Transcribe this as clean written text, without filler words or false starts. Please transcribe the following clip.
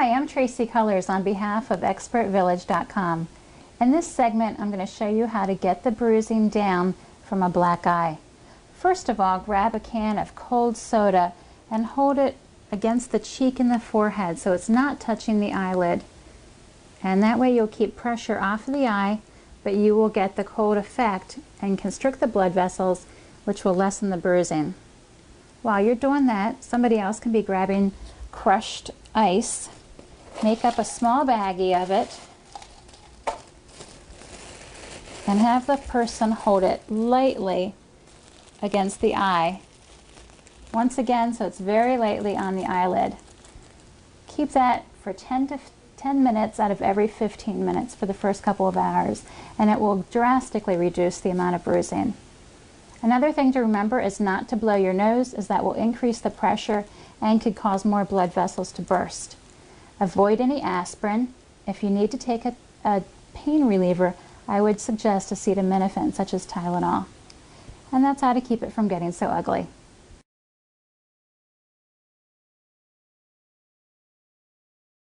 Hi, I'm Tracy Colors on behalf of ExpertVillage.com. In this segment, I'm going to show you how to get the bruising down from a black eye. First of all, grab a can of cold soda and hold it against the cheek and the forehead so it's not touching the eyelid. And that way you'll keep pressure off of the eye, but you will get the cold effect and constrict the blood vessels, which will lessen the bruising. While you're doing that, somebody else can be grabbing crushed ice. Make up a small baggie of it and have the person hold it lightly against the eye. Once again, so it's very lightly on the eyelid. Keep that for 10 minutes out of every 15 minutes for the first couple of hours, and it will drastically reduce the amount of bruising. Another thing to remember is not to blow your nose, as that will increase the pressure and could cause more blood vessels to burst. Avoid any aspirin. If you need to take a pain reliever, I would suggest acetaminophen, such as Tylenol. And that's how to keep it from getting so ugly.